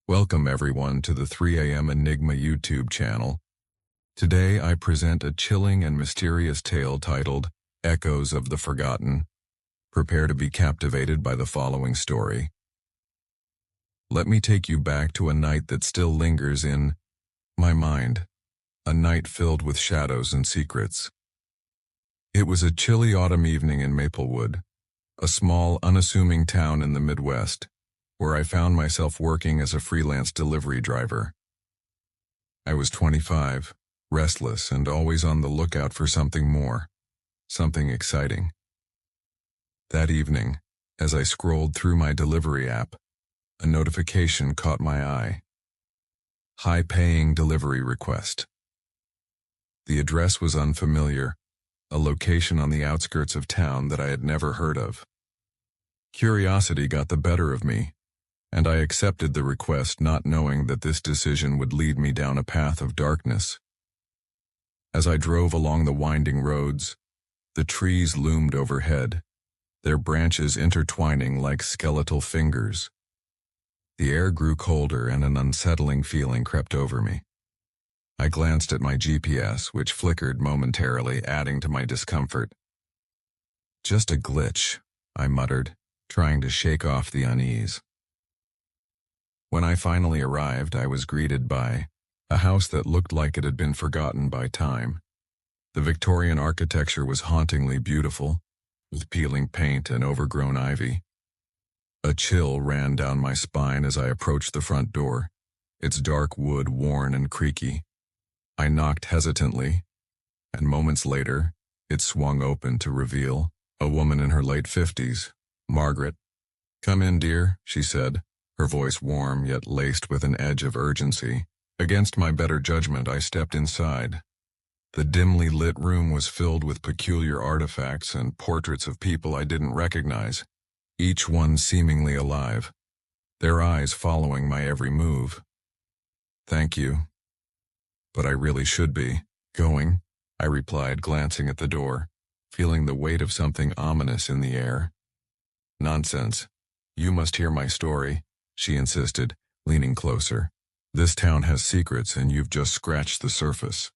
Welcome everyone to the 3 a.m. Enigma YouTube channel. Today I present a chilling and mysterious tale titled Echoes of the Forgotten. Prepare to be captivated by the following story. Let me take you back to a night that still lingers in my mind, a night filled with shadows and secrets. It was a chilly autumn evening in Maplewood, a small, unassuming town in the Midwest, where I found myself working as a freelance delivery driver. I was 25, restless and always on the lookout for something more, something exciting. That evening, as I scrolled through my delivery app, a notification caught my eye. High-paying delivery request. The address was unfamiliar, a location on the outskirts of town that I had never heard of. Curiosity got the better of me, and I accepted the request, not knowing that this decision would lead me down a path of darkness. As I drove along the winding roads, the trees loomed overhead, their branches intertwining like skeletal fingers. The air grew colder and an unsettling feeling crept over me. I glanced at my GPS, which flickered momentarily, adding to my discomfort. Just a glitch, I muttered, trying to shake off the unease. When I finally arrived, I was greeted by a house that looked like it had been forgotten by time. The Victorian architecture was hauntingly beautiful, with peeling paint and overgrown ivy. A chill ran down my spine as I approached the front door, its dark wood worn and creaky. I knocked hesitantly, and moments later, it swung open to reveal a woman in her late 50s, Margaret. "Come in, dear," she said, her voice warm yet laced with an edge of urgency. Against my better judgment, I stepped inside. The dimly lit room was filled with peculiar artifacts and portraits of people I didn't recognize, each one seemingly alive, their eyes following my every move. "Thank you. But I really should be going," I replied, glancing at the door, feeling the weight of something ominous in the air. "Nonsense. You must hear my story," she insisted, leaning closer. "This town has secrets and you've just scratched the surface."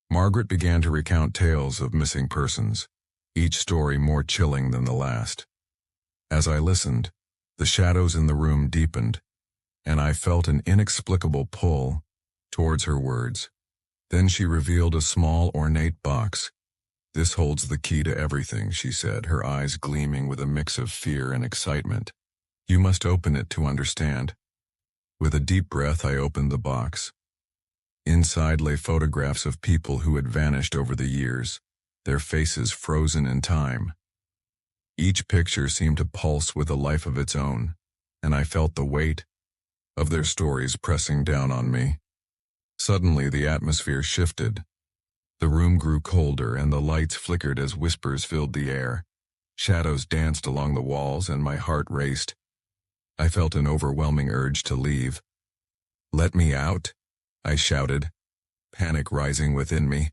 Margaret began to recount tales of missing persons, each story more chilling than the last. As I listened, the shadows in the room deepened, and I felt an inexplicable pull towards her words. Then she revealed a small, ornate box. "This holds the key to everything," she said, her eyes gleaming with a mix of fear and excitement. "You must open it to understand." With a deep breath, I opened the box. Inside lay photographs of people who had vanished over the years, their faces frozen in time. Each picture seemed to pulse with a life of its own, and I felt the weight of their stories pressing down on me. Suddenly, the atmosphere shifted. The room grew colder, and the lights flickered as whispers filled the air. Shadows danced along the walls, and my heart raced. I felt an overwhelming urge to leave. "Let me out," I shouted, panic rising within me.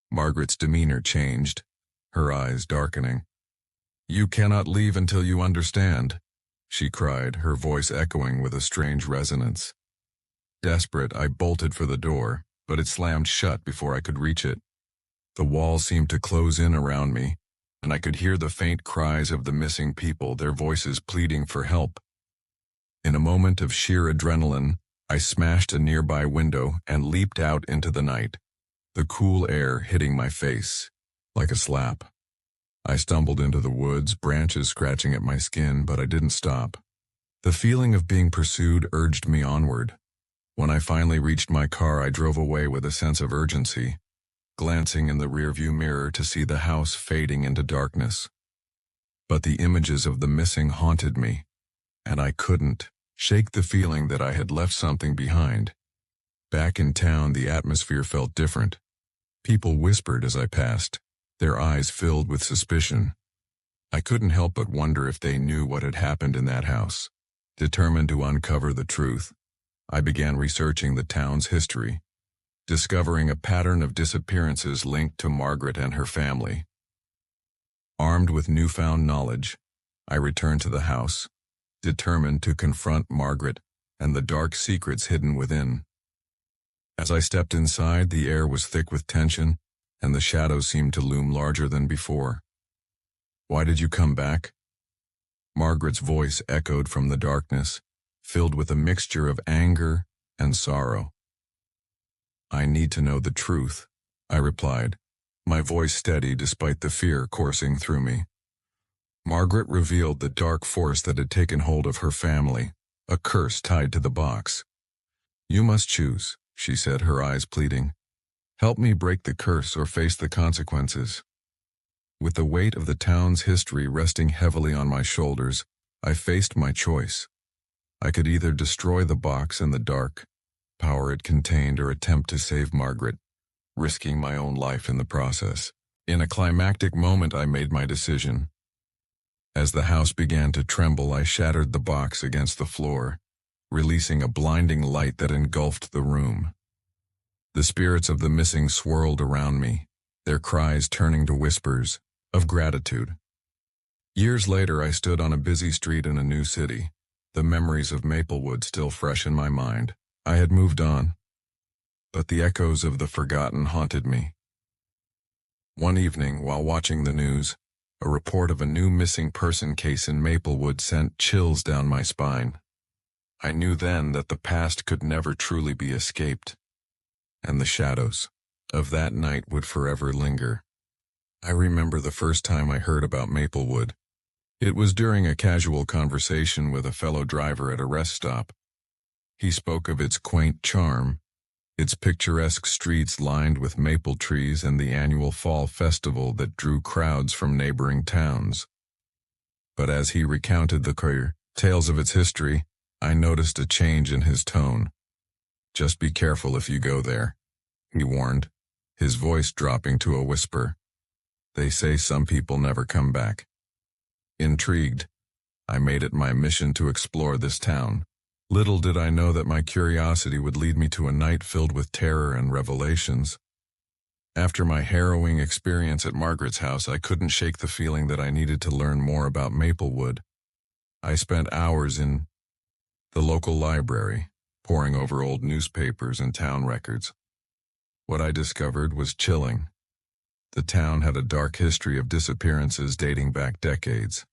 Margaret's demeanor changed, her eyes darkening. "You cannot leave until you understand," she cried, her voice echoing with a strange resonance. Desperate, I bolted for the door, but it slammed shut before I could reach it. The walls seemed to close in around me, and I could hear the faint cries of the missing people, their voices pleading for help. In a moment of sheer adrenaline, I smashed a nearby window and leaped out into the night, the cool air hitting my face like a slap. I stumbled into the woods, branches scratching at my skin, but I didn't stop. The feeling of being pursued urged me onward. When I finally reached my car, I drove away with a sense of urgency, glancing in the rearview mirror to see the house fading into darkness. But the images of the missing haunted me, and I couldn't shake the feeling that I had left something behind. Back in town, the atmosphere felt different. People whispered as I passed, their eyes filled with suspicion. I couldn't help but wonder if they knew what had happened in that house. Determined to uncover the truth, I began researching the town's history, discovering a pattern of disappearances linked to Margaret and her family. Armed with newfound knowledge, I returned to the house, determined to confront Margaret and the dark secrets hidden within. As I stepped inside, the air was thick with tension, and the shadows seemed to loom larger than before. "Why did you come back?" Margaret's voice echoed from the darkness, filled with a mixture of anger and sorrow. "I need to know the truth," I replied, my voice steady despite the fear coursing through me. Margaret revealed the dark force that had taken hold of her family, a curse tied to the box. "You must choose," she said, her eyes pleading. "Help me break the curse or face the consequences." With the weight of the town's history resting heavily on my shoulders, I faced my choice. I could either destroy the box in the dark, power it contained, or attempt to save Margaret, risking my own life in the process. In a climactic moment, I made my decision. As the house began to tremble, I shattered the box against the floor, releasing a blinding light that engulfed the room. The spirits of the missing swirled around me, their cries turning to whispers of gratitude. Years later, I stood on a busy street in a new city, the memories of Maplewood still fresh in my mind. I had moved on, but the echoes of the forgotten haunted me. One evening, while watching the news, a report of a new missing person case in Maplewood sent chills down my spine. I knew then that the past could never truly be escaped, and the shadows of that night would forever linger. I remember the first time I heard about Maplewood. It was during a casual conversation with a fellow driver at a rest stop. He spoke of its quaint charm, its picturesque streets lined with maple trees, and the annual fall festival that drew crowds from neighboring towns. But as he recounted the tales of its history, I noticed a change in his tone. "Just be careful if you go there," he warned, his voice dropping to a whisper. "They say some people never come back." Intrigued, I made it my mission to explore this town. Little did I know that my curiosity would lead me to a night filled with terror and revelations. After my harrowing experience at Margaret's house, I couldn't shake the feeling that I needed to learn more about Maplewood. I spent hours in the local library, poring over old newspapers and town records. What I discovered was chilling. The town had a dark history of disappearances dating back decades.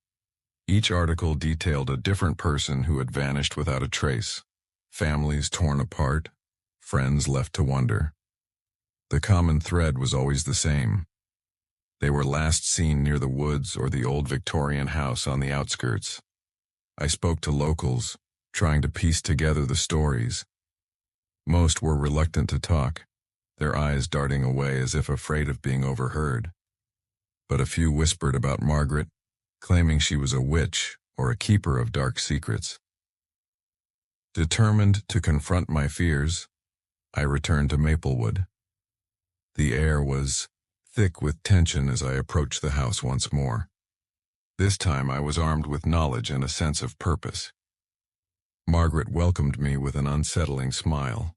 Each article detailed a different person who had vanished without a trace, families torn apart, friends left to wonder. The common thread was always the same. They were last seen near the woods or the old Victorian house on the outskirts. I spoke to locals, trying to piece together the stories. Most were reluctant to talk, their eyes darting away as if afraid of being overheard. But a few whispered about Margaret, claiming she was a witch or a keeper of dark secrets. Determined to confront my fears, I returned to Maplewood. The air was thick with tension as I approached the house once more. This time I was armed with knowledge and a sense of purpose. Margaret welcomed me with an unsettling smile.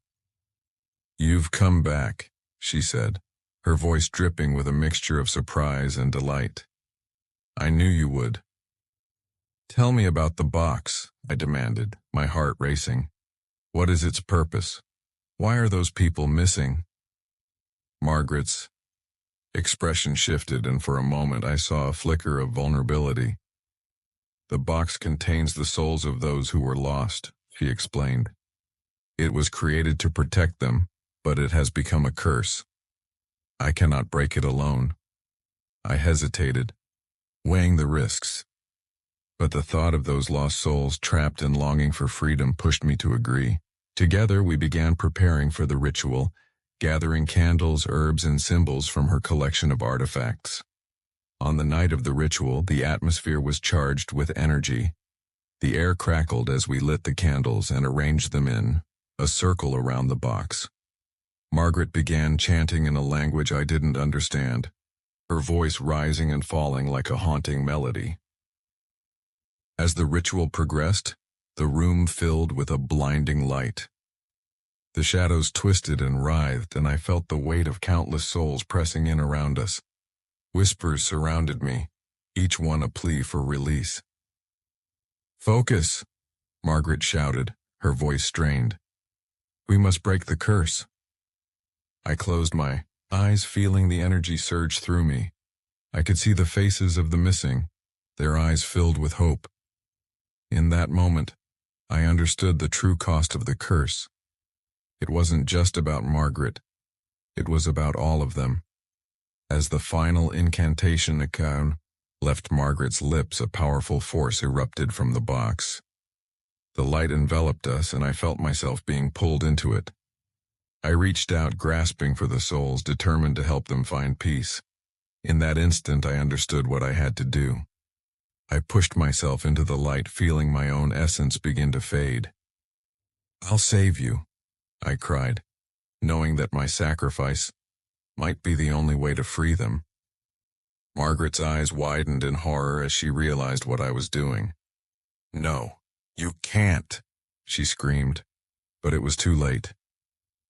"You've come back," she said, her voice dripping with a mixture of surprise and delight. "I knew you would." "Tell me about the box," I demanded, my heart racing. "What is its purpose? Why are those people missing?" Margaret's expression shifted, and for a moment I saw a flicker of vulnerability. "The box contains the souls of those who were lost," she explained. "It was created to protect them, but it has become a curse. I cannot break it alone." I hesitated, weighing the risks. But the thought of those lost souls trapped and longing for freedom pushed me to agree. Together we began preparing for the ritual, gathering candles, herbs, and symbols from her collection of artifacts. On the night of the ritual, the atmosphere was charged with energy. The air crackled as we lit the candles and arranged them in a circle around the box. Margaret began chanting in a language I didn't understand, her voice rising and falling like a haunting melody. As the ritual progressed, the room filled with a blinding light. The shadows twisted and writhed, and I felt the weight of countless souls pressing in around us. Whispers surrounded me, each one a plea for release. "Focus!" Margaret shouted, her voice strained. "We must break the curse." I closed my eyes, feeling the energy surge through me. I could see the faces of the missing, their eyes filled with hope. In that moment, I understood the true cost of the curse. It wasn't just about Margaret. It was about all of them. As the final incantation left Margaret's lips, a powerful force erupted from the box. The light enveloped us, and I felt myself being pulled into it. I reached out, grasping for the souls, determined to help them find peace. In that instant, I understood what I had to do. I pushed myself into the light, feeling my own essence begin to fade. "I'll save you," I cried, knowing that my sacrifice might be the only way to free them. Margaret's eyes widened in horror as she realized what I was doing. "No, you can't," she screamed, but it was too late.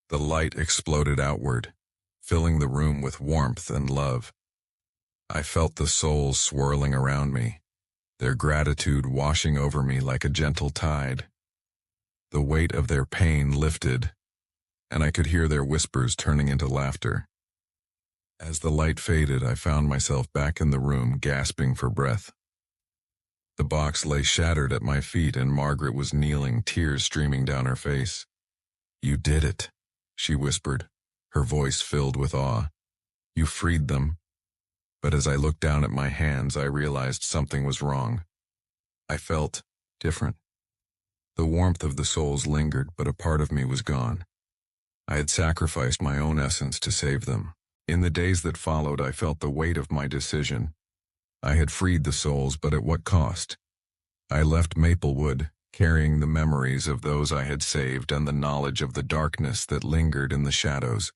The light exploded outward, filling the room with warmth and love. I felt the souls swirling around me, their gratitude washing over me like a gentle tide. The weight of their pain lifted, and I could hear their whispers turning into laughter. As the light faded, I found myself back in the room, gasping for breath. The box lay shattered at my feet, and Margaret was kneeling, tears streaming down her face. "You did it," she whispered, her voice filled with awe. "You freed them." But as I looked down at my hands, I realized something was wrong. I felt different. The warmth of the souls lingered, but a part of me was gone. I had sacrificed my own essence to save them. In the days that followed, I felt the weight of my decision. I had freed the souls, but at what cost? I left Maplewood, carrying the memories of those I had saved and the knowledge of the darkness that lingered in the shadows.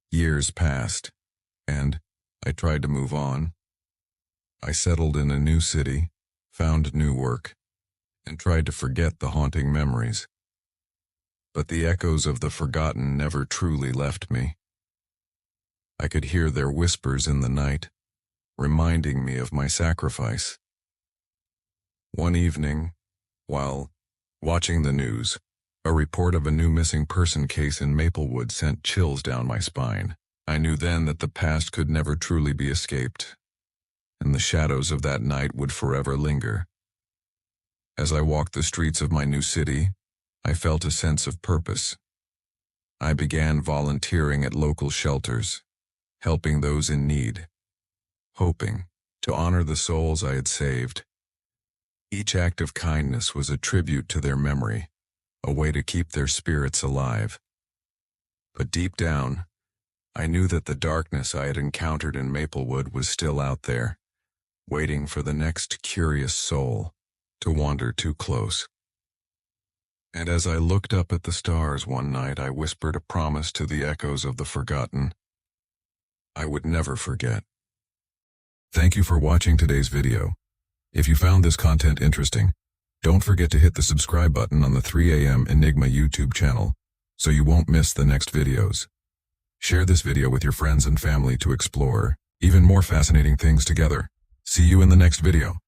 Years passed, and I tried to move on. I settled in a new city, found new work, and tried to forget the haunting memories. But the echoes of the forgotten never truly left me. I could hear their whispers in the night, reminding me of my sacrifice. One evening, while watching the news, a report of a new missing person case in Maplewood sent chills down my spine. I knew then that the past could never truly be escaped, and the shadows of that night would forever linger. As I walked the streets of my new city, I felt a sense of purpose. I began volunteering at local shelters, helping those in need, hoping to honor the souls I had saved. Each act of kindness was a tribute to their memory, a way to keep their spirits alive. But deep down, I knew that the darkness I had encountered in Maplewood was still out there, waiting for the next curious soul to wander too close. And as I looked up at the stars one night, I whispered a promise to the echoes of the forgotten. I would never forget. Thank you for watching today's video. If you found this content interesting, don't forget to hit the subscribe button on the 3am Enigma YouTube channel so you won't miss the next videos. Share this video with your friends and family to explore even more fascinating things together. See you in the next video.